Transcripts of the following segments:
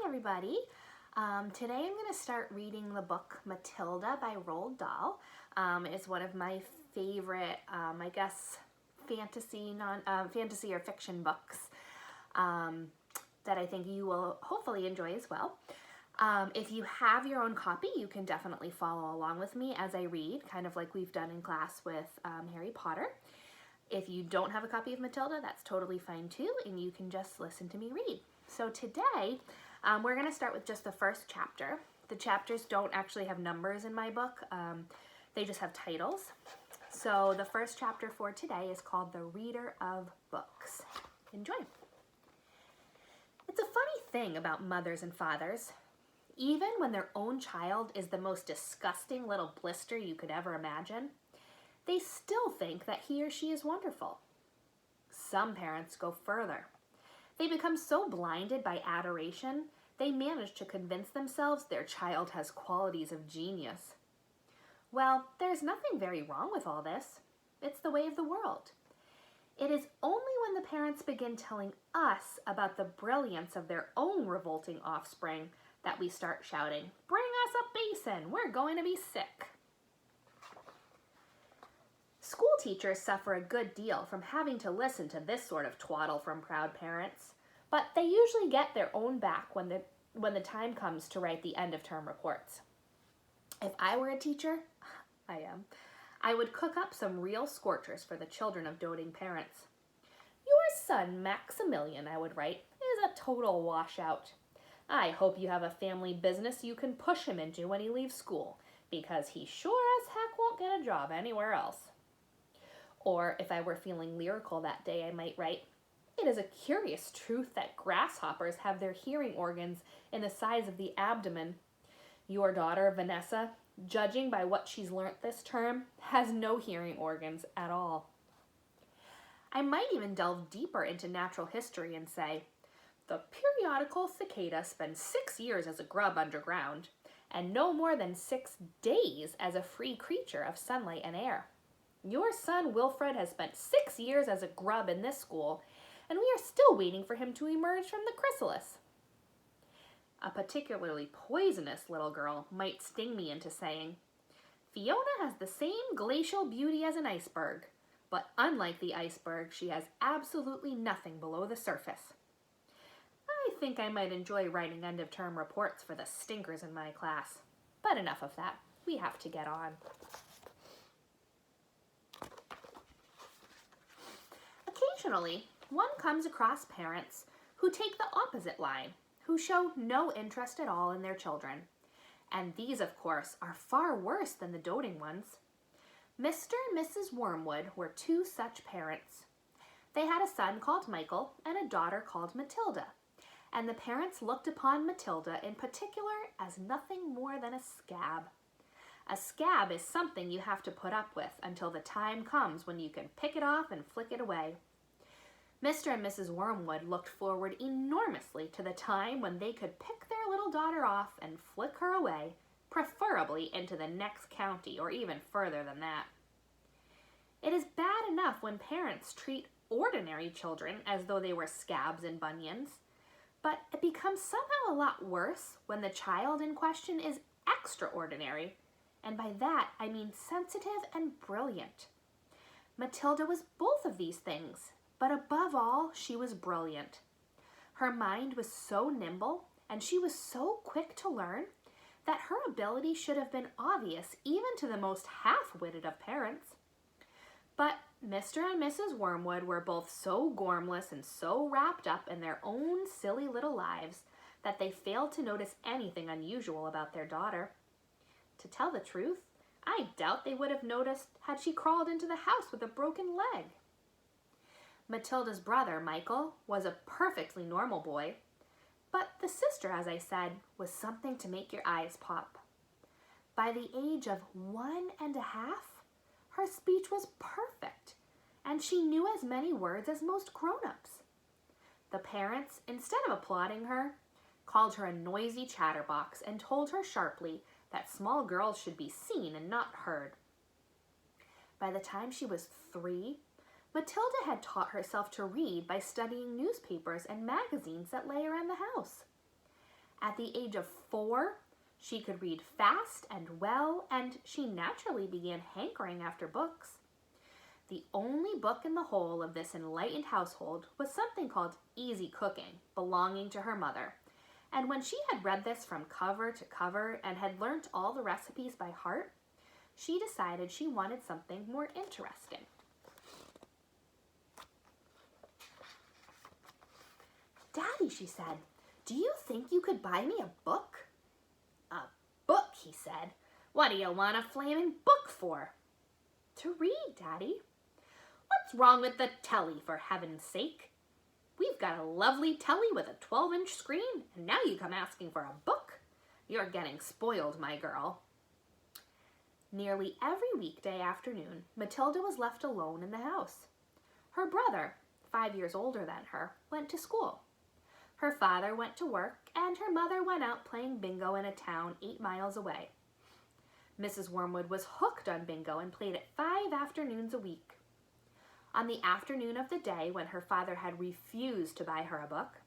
everybody. Today I'm going to start reading the book Matilda by Roald Dahl. It's one of my favorite, fantasy or fiction books that I think you will hopefully enjoy as well. If you have your own copy, you can definitely follow along with me as I read, kind of like we've done in class with Harry Potter. If you don't have a copy of Matilda, that's totally fine too, and you can just listen to me read. So today, we're going to start with just the first chapter. The chapters don't actually have numbers in my book. They just have titles. So the first chapter for today is called The Reader of Books. Enjoy. It's a funny thing about mothers and fathers. Even when their own child is the most disgusting little blister you could ever imagine, they still think that he or she is wonderful. Some parents go further. They become so blinded by adoration, they manage to convince themselves their child has qualities of genius. Well, there's nothing very wrong with all this. It's the way of the world. It is only when the parents begin telling us about the brilliance of their own revolting offspring that we start shouting, "Bring us a basin, we're going to be sick." School teachers suffer a good deal from having to listen to this sort of twaddle from proud parents, but they usually get their own back when the time comes to write the end-of-term reports. If I were a teacher, I would cook up some real scorchers for the children of doting parents. "Your son, Maximilian," I would write, "is a total washout. I hope you have a family business you can push him into when he leaves school, because he sure as heck won't get a job anywhere else." Or if I were feeling lyrical that day, I might write, "It is a curious truth that grasshoppers have their hearing organs in the size of the abdomen. Your daughter, Vanessa, judging by what she's learnt this term, has no hearing organs at all." I might even delve deeper into natural history and say, "The periodical cicada spends 6 years as a grub underground, and no more than 6 days as a free creature of sunlight and air. Your son Wilfred has spent 6 years as a grub in this school, and we are still waiting for him to emerge from the chrysalis." A particularly poisonous little girl might sting me into saying, "Fiona has the same glacial beauty as an iceberg, but unlike the iceberg, she has absolutely nothing below the surface." I think I might enjoy writing end-of-term reports for the stinkers in my class. But enough of that. We have to get on. Occasionally, one comes across parents who take the opposite line, who show no interest at all in their children. And these, of course, are far worse than the doting ones. Mr. and Mrs. Wormwood were two such parents. They had a son called Michael and a daughter called Matilda, and the parents looked upon Matilda in particular as nothing more than a scab. A scab is something you have to put up with until the time comes when you can pick it off and flick it away. Mr. and Mrs. Wormwood looked forward enormously to the time when they could pick their little daughter off and flick her away, preferably into the next county or even further than that. It is bad enough when parents treat ordinary children as though they were scabs and bunions, but it becomes somehow a lot worse when the child in question is extraordinary, and by that I mean sensitive and brilliant. Matilda was both of these things, but above all, she was brilliant. Her mind was so nimble, and she was so quick to learn, that her ability should have been obvious even to the most half-witted of parents. But Mr. and Mrs. Wormwood were both so gormless and so wrapped up in their own silly little lives that they failed to notice anything unusual about their daughter. To tell the truth, I doubt they would have noticed had she crawled into the house with a broken leg. Matilda's brother, Michael, was a perfectly normal boy, but the sister, as I said, was something to make your eyes pop. By the age of 1.5, her speech was perfect, and she knew as many words as most grown-ups. The parents, instead of applauding her, called her a noisy chatterbox and told her sharply that small girls should be seen and not heard. By the time she was 3, Matilda had taught herself to read by studying newspapers and magazines that lay around the house. At the age of 4, she could read fast and well, and she naturally began hankering after books. The only book in the whole of this enlightened household was something called Easy Cooking, belonging to her mother. And when she had read this from cover to cover and had learnt all the recipes by heart, she decided she wanted something more interesting. "Daddy," she said, "do you think you could buy me a book?" "A book," he said. "What do you want a flaming book for?" "To read, Daddy." "What's wrong with the telly, for heaven's sake? We've got a lovely telly with a 12-inch screen, and now you come asking for a book. You're getting spoiled, my girl." Nearly every weekday afternoon, Matilda was left alone in the house. Her brother, 5 years older than her, went to school. Her father went to work, and her mother went out playing bingo in a town 8 miles away. Mrs. Wormwood was hooked on bingo and played it 5 afternoons a week. On the afternoon of the day when her father had refused to buy her a book,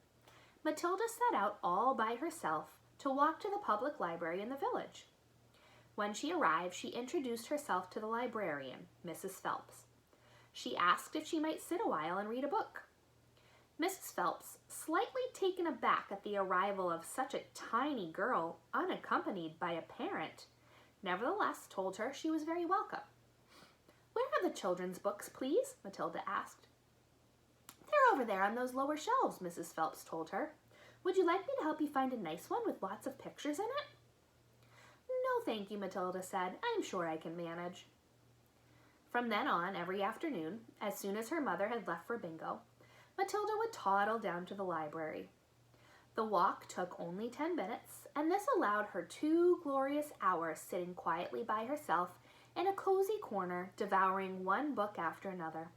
Matilda set out all by herself to walk to the public library in the village. When she arrived, she introduced herself to the librarian, Mrs. Phelps. She asked if she might sit a while and read a book. Mrs. Phelps, slightly taken aback at the arrival of such a tiny girl unaccompanied by a parent, nevertheless told her she was very welcome. "Where are the children's books, please?" Matilda asked. "They're over there on those lower shelves," Mrs. Phelps told her. "Would you like me to help you find a nice one with lots of pictures in it?" "No, thank you," Matilda said. "I'm sure I can manage." From then on, every afternoon, as soon as her mother had left for bingo, Matilda would toddle down to the library. The walk took only 10 minutes, and this allowed her 2 glorious hours sitting quietly by herself in a cozy corner, devouring one book after another.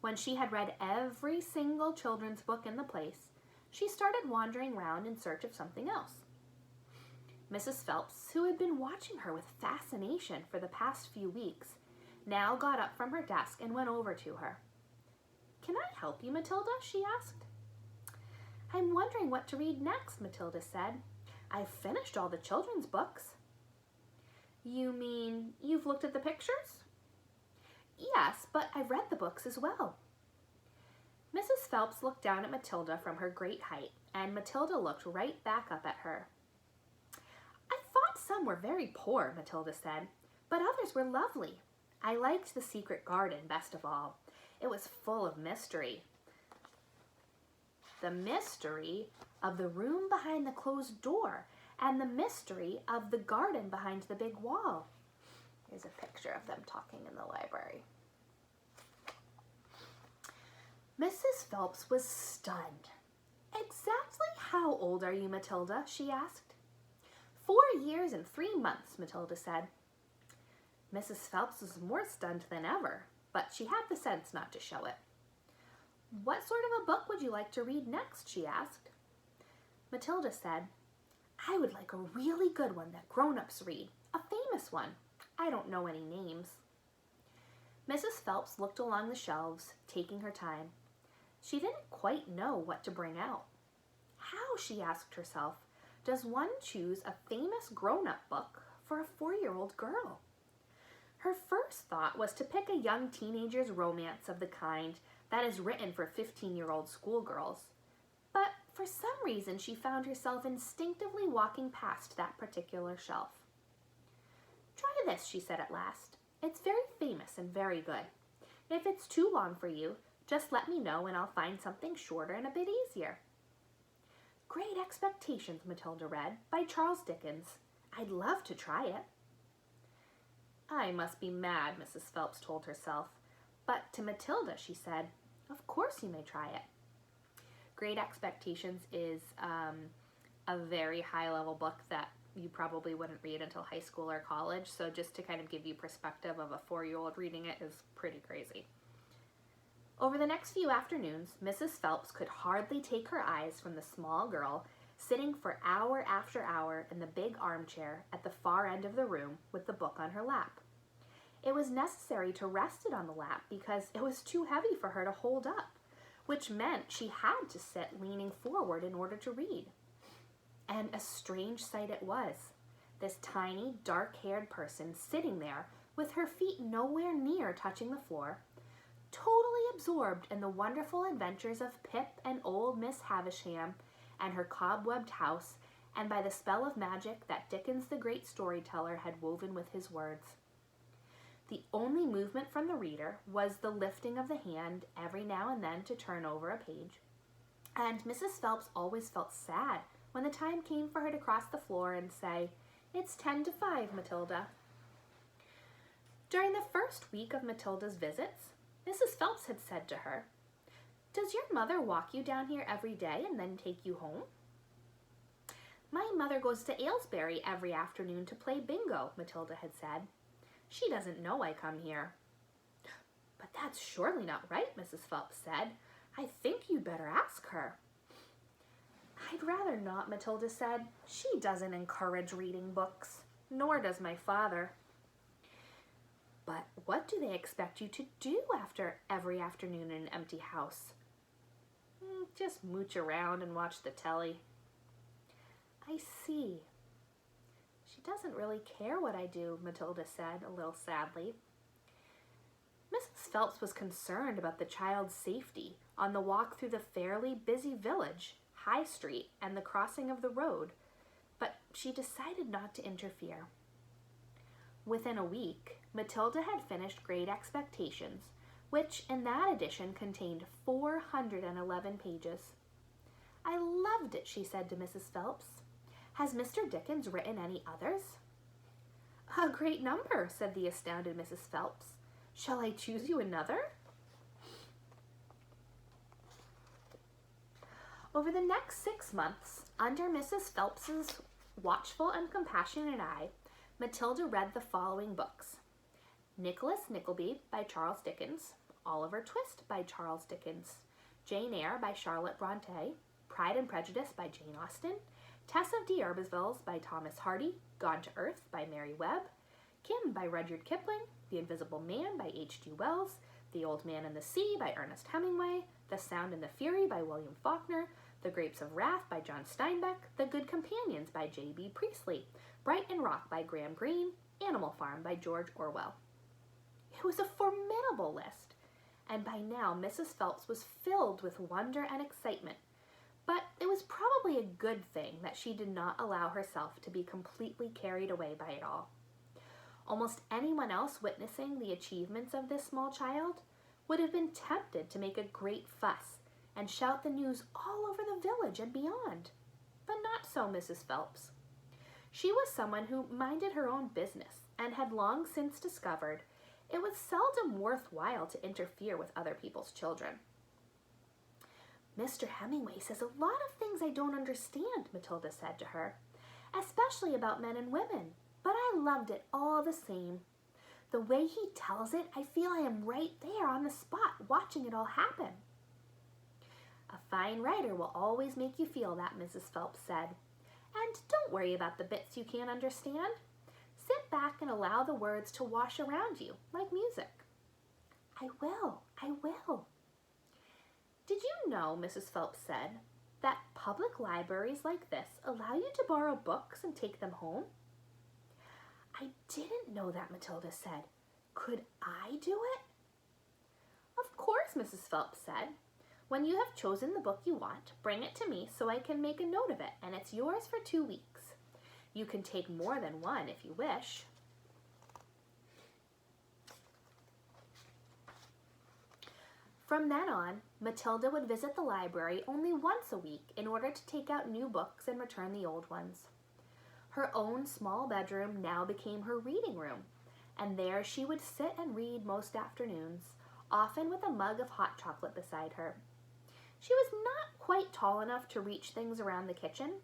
When she had read every single children's book in the place, she started wandering round in search of something else. Mrs. Phelps, who had been watching her with fascination for the past few weeks, now got up from her desk and went over to her. "Can I help you, Matilda?" she asked. "I'm wondering what to read next," Matilda said. "I've finished all the children's books." "You mean you've looked at the pictures?" "Yes, but I've read the books as well." Mrs. Phelps looked down at Matilda from her great height, and Matilda looked right back up at her. "I thought some were very poor," Matilda said, "but others were lovely. I liked The Secret Garden best of all. It was full of mystery. The mystery of the room behind the closed door, and the mystery of the garden behind the big wall." Here's a picture of them talking in the library. Mrs. Phelps was stunned. "Exactly how old are you, Matilda?" she asked. 4 years and 3 months, Matilda said. Mrs. Phelps was more stunned than ever, but she had the sense not to show it. "What sort of a book would you like to read next?" she asked. Matilda said, "I would like a really good one that grown-ups read, a famous one. I don't know any names." Mrs. Phelps looked along the shelves, taking her time. She didn't quite know what to bring out. How, she asked herself, does one choose a famous grown-up book for a 4-year-old girl? Her first thought was to pick a young teenager's romance of the kind that is written for 15-year-old schoolgirls. But for some reason, she found herself instinctively walking past that particular shelf. "Try this," she said at last. "It's very famous and very good. If it's too long for you, just let me know and I'll find something shorter and a bit easier." "Great Expectations," Matilda read, by Charles Dickens. "I'd love to try it." "I must be mad," Mrs. Phelps told herself. But to Matilda, she said, "Of course you may try it." Great Expectations is a very high-level book that you probably wouldn't read until high school or college, so just to kind of give you perspective of a 4-year-old reading it is pretty crazy. Over the next few afternoons, Mrs. Phelps could hardly take her eyes from the small girl sitting for hour after hour in the big armchair at the far end of the room with the book on her lap. It was necessary to rest it on the lap because it was too heavy for her to hold up, which meant she had to sit leaning forward in order to read. And a strange sight it was. This tiny, dark-haired person sitting there with her feet nowhere near touching the floor, totally absorbed in the wonderful adventures of Pip and old Miss Havisham and her cobwebbed house, and by the spell of magic that Dickens the great storyteller had woven with his words. The only movement from the reader was the lifting of the hand every now and then to turn over a page, and Mrs. Phelps always felt sad when the time came for her to cross the floor and say, "It's 10 to 5, Matilda." During the first week of Matilda's visits, Mrs. Phelps had said to her, "Does your mother walk you down here every day and then take you home?" "My mother goes to Aylesbury every afternoon to play bingo," Matilda had said. "She doesn't know I come here." "But that's surely not right," Mrs. Phelps said. "I think you'd better ask her." "I'd rather not," Matilda said. "She doesn't encourage reading books, nor does my father." "But what do they expect you to do after every afternoon in an empty house?" "Just mooch around and watch the telly." "I see. She doesn't really care what I do," Matilda said, a little sadly. Mrs. Phelps was concerned about the child's safety on the walk through the fairly busy village, High Street, and the crossing of the road, but she decided not to interfere. Within a week, Matilda had finished Great Expectations, which in that edition contained 411 pages. "I loved it," she said to Mrs. Phelps. "Has Mr. Dickens written any others?" "A great number," said the astounded Mrs. Phelps. "Shall I choose you another?" Over the next 6 months, under Mrs. Phelps's watchful and compassionate eye, Matilda read the following books: Nicholas Nickleby by Charles Dickens, Oliver Twist by Charles Dickens, Jane Eyre by Charlotte Bronte, Pride and Prejudice by Jane Austen, Tess of D'Urbervilles by Thomas Hardy, Gone to Earth by Mary Webb, Kim by Rudyard Kipling, The Invisible Man by H.G. Wells, The Old Man and the Sea by Ernest Hemingway, The Sound and the Fury by William Faulkner, The Grapes of Wrath by John Steinbeck, The Good Companions by J.B. Priestley, Brighton Rock by Graham Greene, Animal Farm by George Orwell. It was a formidable list, and by now Mrs. Phelps was filled with wonder and excitement, but it was probably a good thing that she did not allow herself to be completely carried away by it all. Almost anyone else witnessing the achievements of this small child would have been tempted to make a great fuss and shout the news all over the village and beyond. But not so Mrs. Phelps. She was someone who minded her own business and had long since discovered it was seldom worthwhile to interfere with other people's children. "Mr. Hemingway says a lot of things I don't understand," Matilda said to her, "especially about men and women, but I loved it all the same. The way he tells it, I feel I am right there on the spot watching it all happen." "A fine writer will always make you feel that," Mrs. Phelps said. "And don't worry about the bits you can't understand. Sit back and allow the words to wash around you, like music." I will. "Did you know," Mrs. Phelps said, "that public libraries like this allow you to borrow books and take them home?" "I didn't know that," Matilda said. "Could I do it?" "Of course," Mrs. Phelps said. "When you have chosen the book you want, bring it to me so I can make a note of it, and it's yours for 2 weeks. You can take more than one if you wish." From then on, Matilda would visit the library only once a week in order to take out new books and return the old ones. Her own small bedroom now became her reading room, and there she would sit and read most afternoons, often with a mug of hot chocolate beside her. She was not quite tall enough to reach things around the kitchen,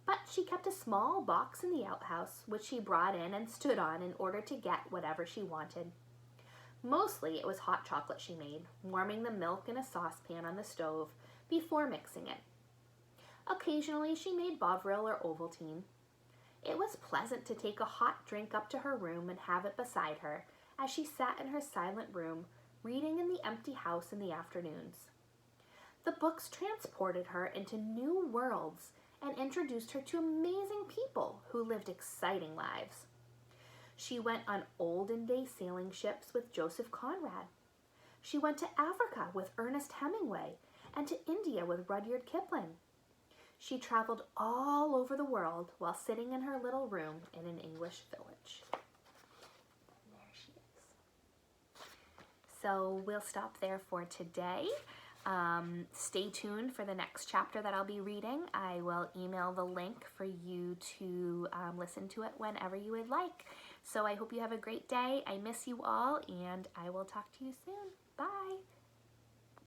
but she kept a small box in the outhouse which she brought in and stood on in order to get whatever she wanted. Mostly it was hot chocolate she made, warming the milk in a saucepan on the stove before mixing it. Occasionally she made Bovril or Ovaltine. It was pleasant to take a hot drink up to her room and have it beside her as she sat in her silent room, reading in the empty house in the afternoons. The books transported her into new worlds and introduced her to amazing people who lived exciting lives. She went on olden day sailing ships with Joseph Conrad. She went to Africa with Ernest Hemingway and to India with Rudyard Kipling. She traveled all over the world while sitting in her little room in an English village. There she is. So we'll stop there for today. Stay tuned for the next chapter that I'll be reading. I will email the link for you to listen to it whenever you would like. So I hope you have a great day. I miss you all, and I will talk to you soon. Bye.